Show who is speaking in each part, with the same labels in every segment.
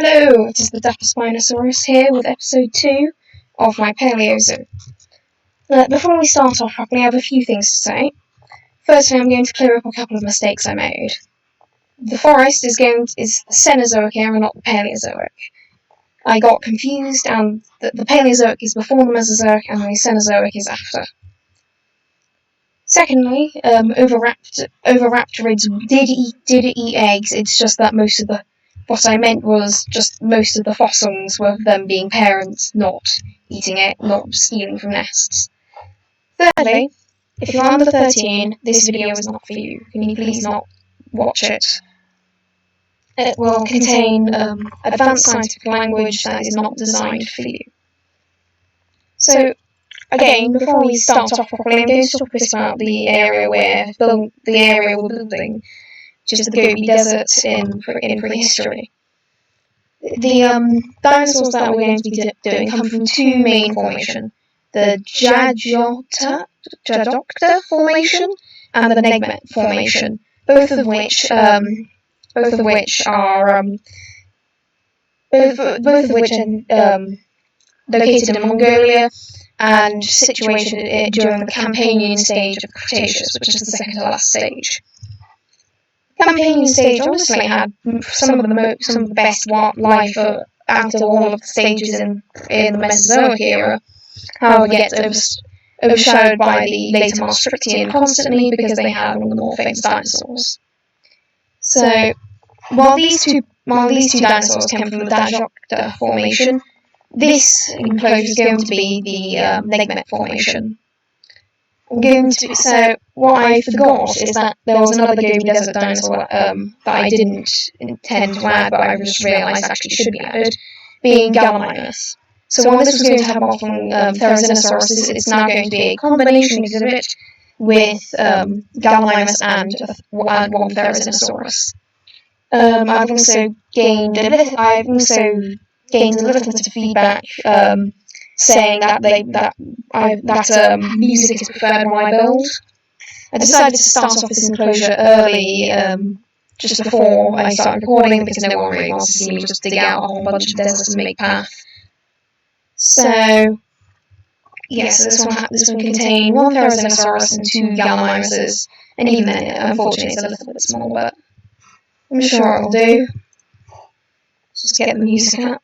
Speaker 1: Hello, it is the Therizinosaurus here with episode 2 of my Paleo Zoo. Before we start off properly, I have a few things to say. Firstly, I'm going to clear up a couple of mistakes I made. The forest is the Cenozoic era, not the Paleozoic. I got confused, and the Paleozoic is before the Mesozoic, and the Cenozoic is after. Secondly, oviraptorids did eat eggs. It's just that what I meant was just most of the fossils were them being parents, not eating it, not stealing from nests. Thirdly, if you're under 13, this video is not for you. Can you please not watch it? It will contain advanced scientific language that is not designed for you. So, again, before we start off properly, I'm going to talk a bit about the area we're building, which is the Gobi Desert in prehistory. The dinosaurs that we're going to be doing come from two main formations: the Jadocta formation and the Negmet formation, both of which are located in Mongolia and situated during the Campanian stage of the Cretaceous, which is the second to last stage. The Campanian stage obviously had some of the best life out of all of the stages in the Mesozoic era. However, it gets overshadowed by the later Maastrichtian constantly because they had one of the more famous dinosaurs. So, while these two dinosaurs came from the Jadocta formation, this enclosure is going to be the Negmet formation. So, what I forgot is that there was another Gobi Desert dinosaur that I didn't intend to add, but I just realised actually should be added, being Gallimimus. So while this was going to happen from Therizinosaurus, it's now going to be a combination exhibit with Gallimimus and one Therizinosaurus. I've also gained a little bit of feedback saying that music is preferred when I build. I decided to start off this enclosure early, just before I started recording, because no one really wants to see me just dig out a whole bunch of deserts and make path. So, yes, this will contain one Therizinosaurus and two Gallimimuses, and even then, unfortunately, it's a little bit small, but I'm sure it'll do. Let's just get the music up.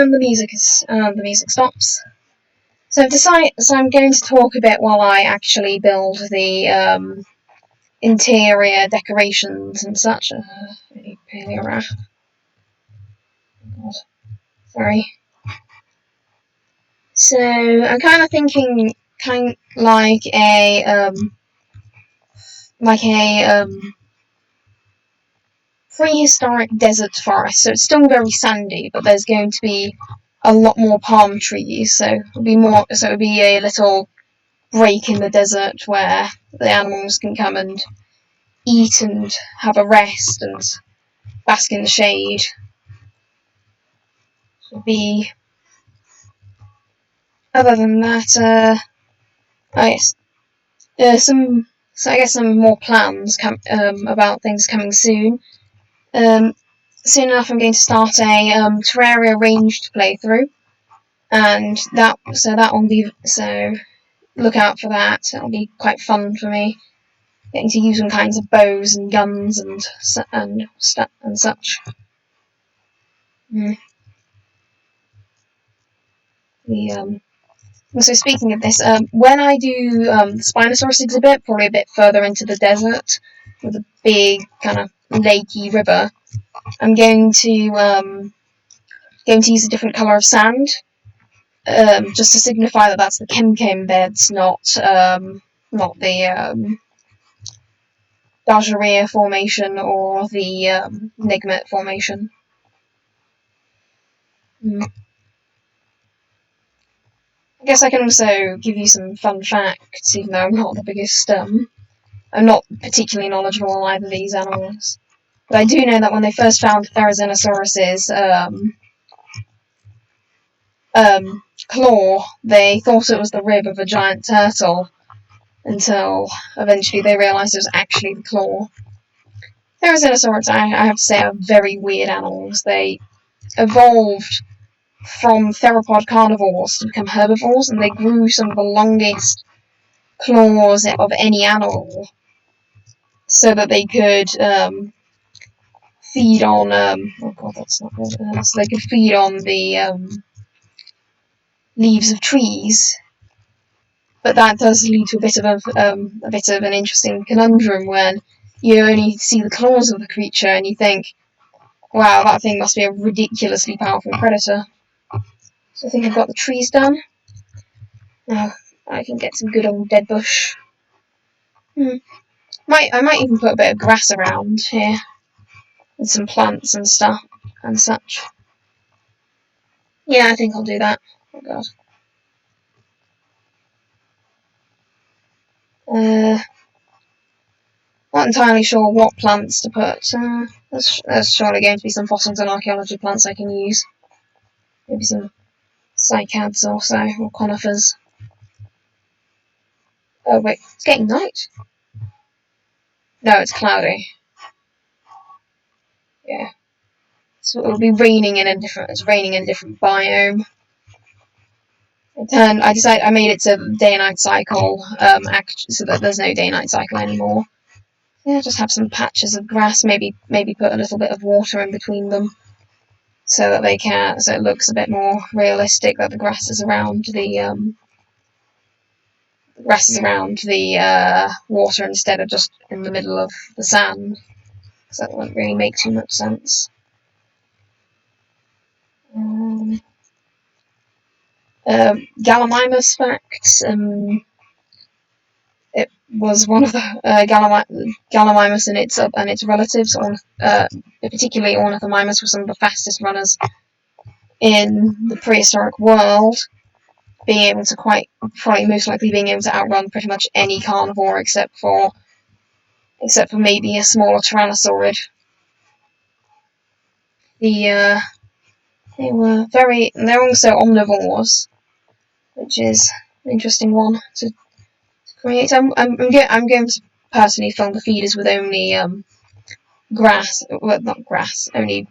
Speaker 1: and the music stops. So I'm going to talk a bit while I actually build the interior decorations and such. Paleo wrap. God, sorry. So I'm kind of thinking, like a prehistoric desert forest. So it's still very sandy, but there's going to be a lot more palm trees. So it'll be more. So it'll be a little break in the desert where the animals can come and eat and have a rest and bask in the shade. It'll be. Other than that, some. So I guess some more plans about things coming soon. Soon enough, I'm going to start a Terraria ranged playthrough, and look out for that. It'll be quite fun for me, getting to use all kinds of bows and guns and such. So speaking of this, when I do the Spinosaurus exhibit, probably a bit further into the desert with a big kind of lakey river, I'm going to use a different colour of sand, just to signify that that's the Kem beds, not the Dajaria formation or the Nigmet formation. I guess I can also give you some fun facts, even though I'm not the biggest, I'm not particularly knowledgeable on either of these animals. But I do know that when they first found Therizinosaurus's claw, they thought it was the rib of a giant turtle, until eventually they realised it was actually the claw. Therizinosaurus, I have to say, are very weird animals. They evolved from theropod carnivores to become herbivores, and they grew some of the longest claws of any animal so that they could feed on oh god, that's not good. So they could feed on the leaves of trees. But that does lead to a bit of an interesting conundrum when you only see the claws of the creature and you think, wow, that thing must be a ridiculously powerful predator. So I think I've got the trees done. Now I can get some good old dead bush. I might even put a bit of grass around here, and some plants and stuff and such. Yeah, I think I'll do that. Oh god. Not entirely sure what plants to put. There's surely going to be some fossils and archaeology plants I can use. Maybe some cycads or so, or conifers. Oh wait, it's getting night. No, it's cloudy. Yeah. So it'll be raining in a different. It's raining in a different biome. I made it to day and night cycle. So that there's no day and night cycle anymore. Yeah, just have some patches of grass. Maybe put a little bit of water in between them, so that it looks a bit more realistic that the grass is around the water instead of just in the middle of the sand. Because that wouldn't really make too much sense. Gallimimus facts. It was one of the Gallimimus and its relatives. Particularly Ornithomimus, were some of the fastest runners in the prehistoric world, being able to most likely being able to outrun pretty much any carnivore except for maybe a smaller tyrannosaurid. They're also omnivores, which is an interesting one to create. I'm going to personally film the feeders with only only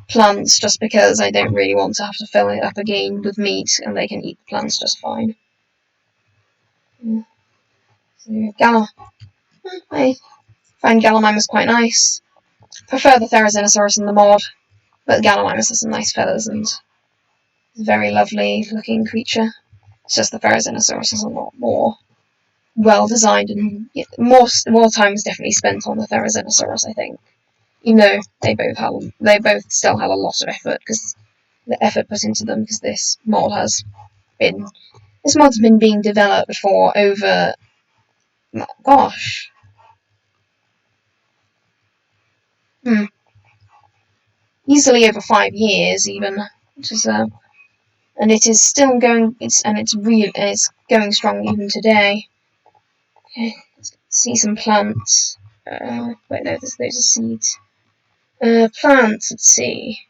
Speaker 1: plants, just because I don't really want to have to fill it up again with meat, and they can eat the plants just fine. So I find Gallimimus quite nice. Prefer the Therizinosaurus in the mod, but Gallimimus has some nice feathers and It's a very lovely looking creature. It's just the Therizinosaurus is a lot more well designed, and more time is definitely spent on the Therizinosaurus, I think. Even though they both still had a lot of effort, because the effort put into them, because this mod's been being developed for over, gosh, easily over 5 years even, which is and it is still going. It's going strong even today. Okay, let's see some plants. Wait, no, those are seeds. Plants. Let's see.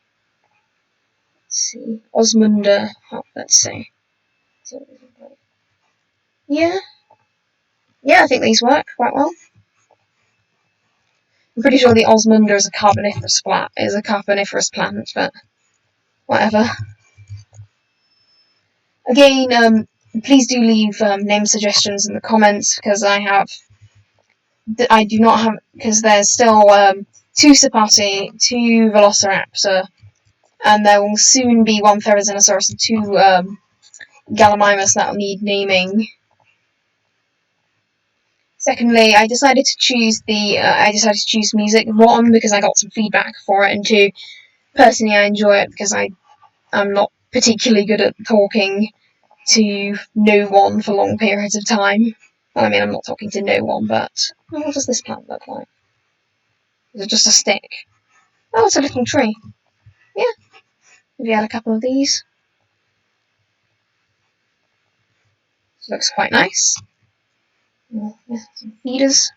Speaker 1: Osmunda. Let's see. Yeah, I think these work quite well. I'm pretty sure the Osmunda is a carboniferous plant, but whatever. Again, please do leave name suggestions in the comments, because because there's still 2 Sapati, 2 Velociraptor, and there will soon be 1 Therizinosaurus and 2 Gallimimus that will need naming. Secondly, I decided to choose music, 1 because I got some feedback for it, and 2, personally I enjoy it because I'm not particularly good at talking to no one for long periods of time. Well, I mean, I'm not talking to no one, but what does this plant look like? Is it just a stick? Oh, it's a little tree. Yeah, if you had a couple of these. This looks quite nice. Yeah, some feeders,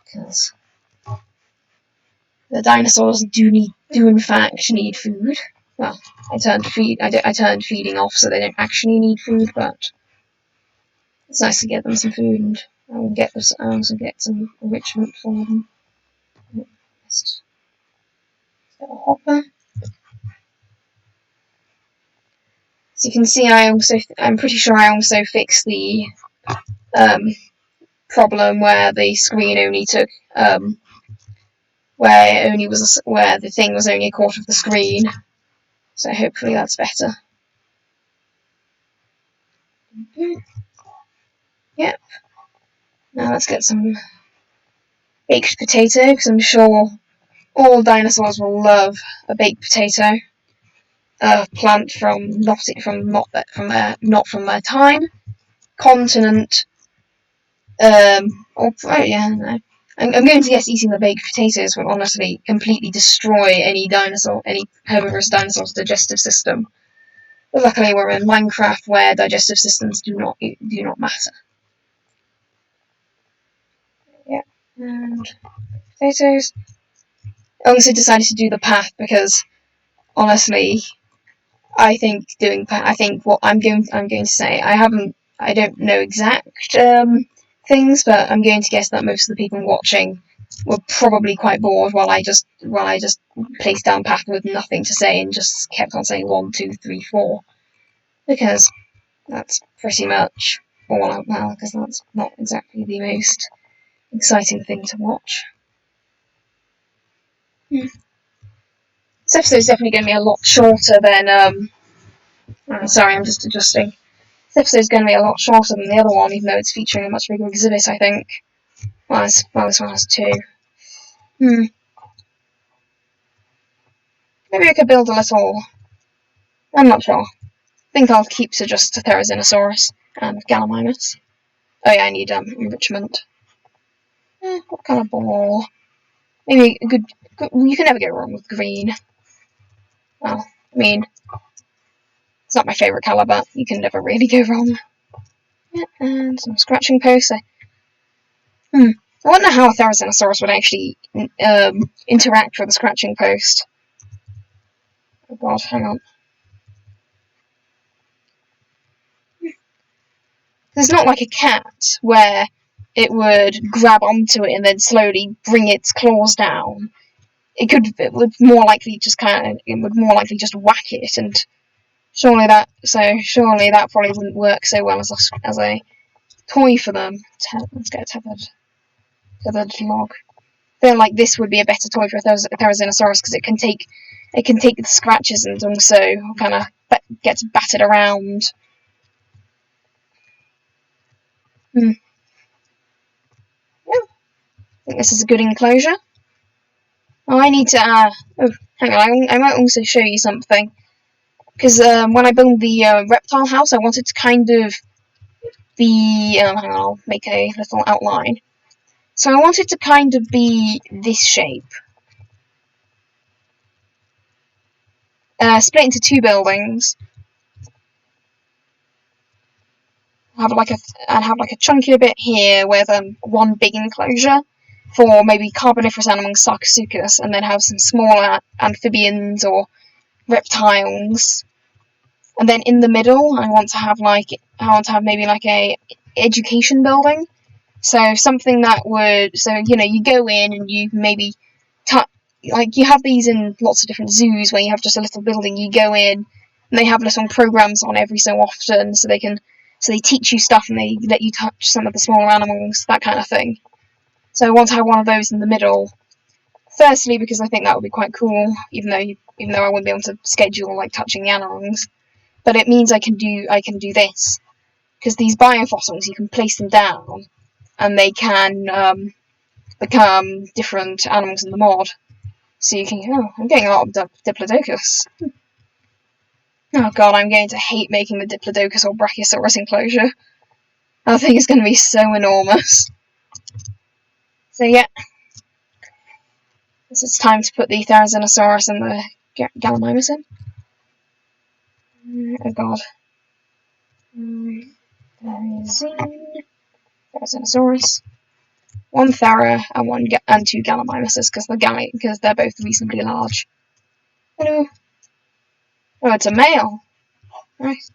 Speaker 1: because the dinosaurs do in fact need food. Well, I turned feeding off, so they don't actually need food, but it's nice to get them some food, and I will also get some enrichment for them. Just get a hopper. So you can see, I'm pretty sure I also fixed the problem where the screen only took where the thing was only a quarter of the screen. So hopefully that's better. Yep. Now let's get some baked potato, because I'm sure all dinosaurs will love a baked potato. A plant not from their time, continent. No. I'm going to guess eating the baked potatoes will honestly completely destroy any herbivorous dinosaur's digestive system. But luckily, we're in Minecraft, where digestive systems do not matter. Yeah, and potatoes. I also decided to do the path because, honestly, I think what I'm going to say, I don't know exact things, but I'm going to guess that most of the people watching were probably quite bored while I just placed down path with nothing to say and just kept on saying 1, 2, 3, 4, because that's pretty much all out now, because that's not exactly the most exciting thing to watch. This episode's definitely going to be a lot shorter than sorry, I'm just adjusting. This episode's going to be a lot shorter than the other one, even though it's featuring a much bigger exhibit, I think. Well, this one has 2. Maybe I could build a little. I'm not sure. I think I'll keep to just Therizinosaurus and Gallimimus. Oh yeah, I need enrichment. What kind of ball? Maybe a good. You can never go wrong with green. Well, I mean, it's not my favourite colour, but you can never really go wrong. Yeah, and some scratching posts. I wonder how a Therizinosaurus would actually interact with a scratching post. Oh god, hang on. There's not like a cat where it would grab onto it and then slowly bring its claws down. It would more likely just whack it, and surely that probably wouldn't work so well as a toy for them. Let's get a tethered log. I feel like this would be a better toy for a Therizinosaurus, because it can take the scratches and also kind of gets battered around. Yeah, I think this is a good enclosure. Oh, I need to, oh, hang on, I might also show you something. Because when I built the reptile house, I wanted to kind of be, hang on, I'll make a little outline. So I wanted to kind of be this shape. Split into two buildings. Have like a chunkier bit here with one big enclosure for maybe Carboniferous animals, Sarcosuchus, and then have some smaller amphibians or reptiles. And then in the middle, I want to have maybe like a education building. So something that would, you go in and you maybe like you have these in lots of different zoos where you have just a little building. You go in and they have little programs on every so often, so they teach you stuff and they let you touch some of the smaller animals, that kind of thing. So I want to have one of those in the middle. Firstly, because I think that would be quite cool, even though I wouldn't be able to schedule like touching the animals. But it means I can do this, because these biofossils, you can place them down and they can become different animals in the mod. So you can, I'm getting a lot of Diplodocus. Oh god, I'm going to hate making the Diplodocus or Brachiosaurus enclosure. That thing is going to be so enormous. So yeah, it's time to put the Therizinosaurus and the Gallimimus in. Oh god. Therizinosaurus. One Thera and two Gallimimuses, because they're both reasonably large. Hello. Oh, it's a male. Nice.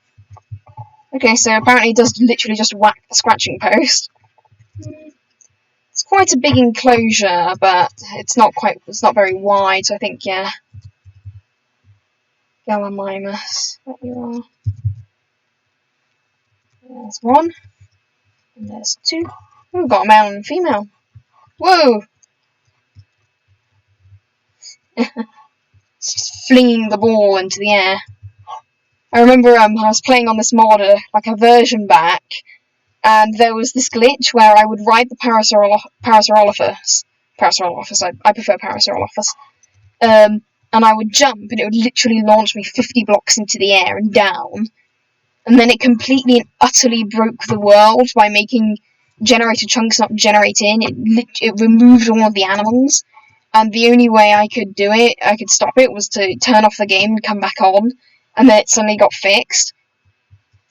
Speaker 1: Okay, so apparently it does literally just whack the scratching post. It's quite a big enclosure, but it's not very wide, so I think, yeah. Gallimimus, there you are. There's one. And there's two. We've got a male and a female. Whoa! Just flinging the ball into the air. I remember I was playing on this mod, like a version back, and there was this glitch where I would ride the Parasaurolophus. I prefer Parasaurolophus. And I would jump, and it would literally launch me 50 blocks into the air and down. And then it completely and utterly broke the world by making generator chunks not generate in. It removed all of the animals. And the only way I could stop it, was to turn off the game and come back on. And then it suddenly got fixed.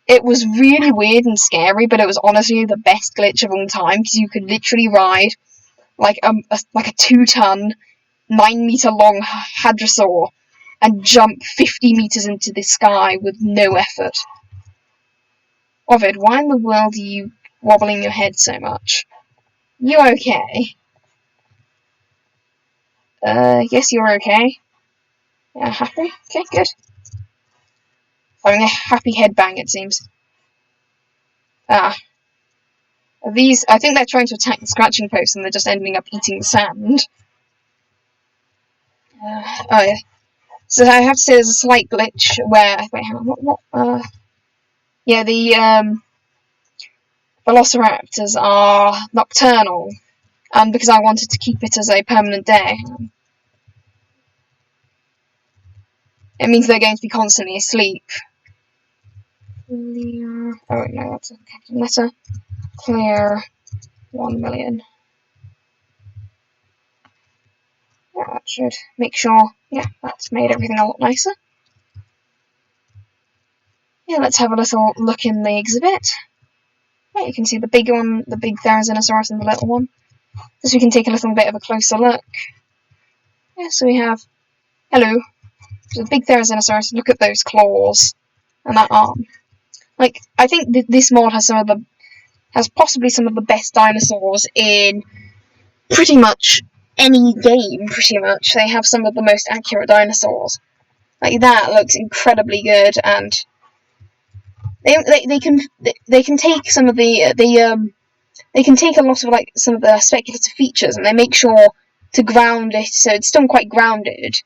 Speaker 1: It was really weird and scary, but it was honestly the best glitch of all time, because you could literally ride like a 2-ton, 9-meter long hadrosaur and jump 50 meters into the sky with no effort. Ovid, why in the world are you wobbling your head so much? You okay? Yes, you're okay. Yeah, happy? Okay, good. Having a happy headbang, it seems. I think they're trying to attack the scratching post and they're just ending up eating the sand. Oh yeah. So I have to say there's a slight glitch where, wait, hang on, yeah, the Velociraptors are nocturnal, and because I wanted to keep it as a permanent day, it means they're going to be constantly asleep. Oh no, that's a capital letter. Clear 1 million. Yeah, that should make sure, yeah, that's made everything a lot nicer. Yeah, let's have a little look in the exhibit. Yeah, you can see the big one, the big Therizinosaurus, and the little one. So we can take a little bit of a closer look. Yeah, so we have, hello, the big Therizinosaurus. Look at those claws and that arm. Like, I think this mod has possibly some of the best dinosaurs in pretty much any game. Pretty much, they have some of the most accurate dinosaurs. Like, that looks incredibly good, and they can take some of they can take a lot of like some of the speculative features, and they make sure to ground it so it's still quite grounded,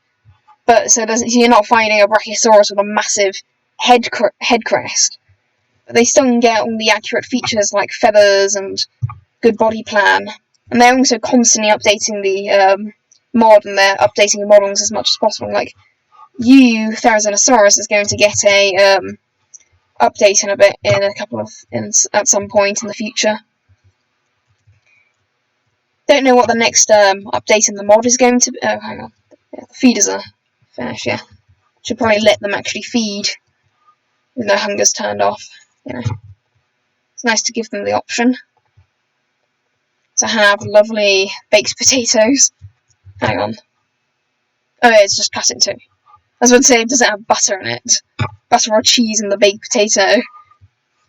Speaker 1: but so you're not finding a Brachiosaurus with a massive head crest, but they still can get all the accurate features like feathers and good body plan. And they're also constantly updating the mod, and they're updating the models as much as possible. Like Therizinosaurus is going to get a update in a bit, at some point in the future. Don't know what the next update in the mod is going to be. Oh, hang on. Yeah, the feeders are finished, yeah. Should probably let them actually feed with no hunger's turned off. You know, it's nice to give them the option to have lovely baked potatoes. Hang on. Oh yeah, it's just plastic too. I was about to say, does it have butter in it? Butter or cheese in the baked potato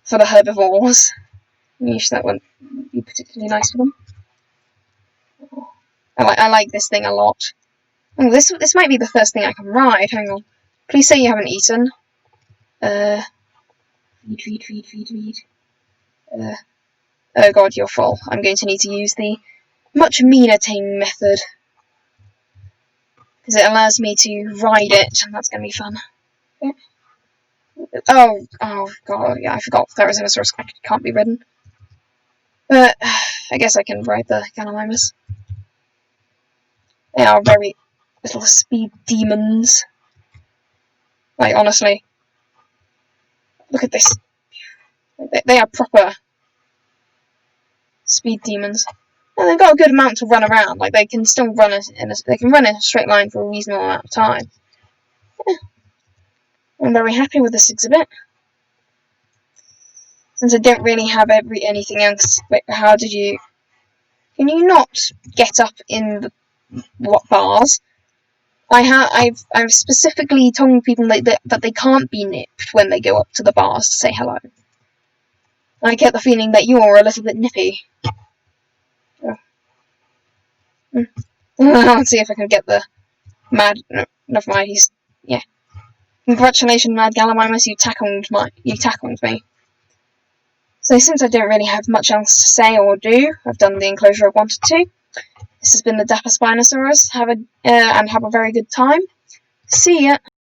Speaker 1: for the herbivores. Yeesh, that wouldn't be particularly nice for them. I like this thing a lot. Oh, this might be the first thing I can ride. Hang on. Please say you haven't eaten. Feed. Oh god, you're full. I'm going to need to use the much meaner taming method, because it allows me to ride it, and that's going to be fun. Yeah. Oh god, yeah, I forgot Therizinosaurus can't be ridden. But I guess I can ride the Gallimimus. They are very little speed demons. Like, honestly, look at this. They are proper speed demons. And they've got a good amount to run around. Like, they can still run in a straight line for a reasonable amount of time. Yeah. I'm very happy with this exhibit. Since I don't really have anything else. Wait, how did you? Can you not get up in the bars? I've specifically told people that they can't be nipped when they go up to the bars to say hello. I get the feeling that you're a little bit nippy. Oh. I'll see if I can get the mad. No, never mind. Yeah. Congratulations, Mad Gallimimus. You tackled me. So since I don't really have much else to say or do, I've done the enclosure I wanted to. This has been the Dapper Spinosaurus. Have a very good time. See ya.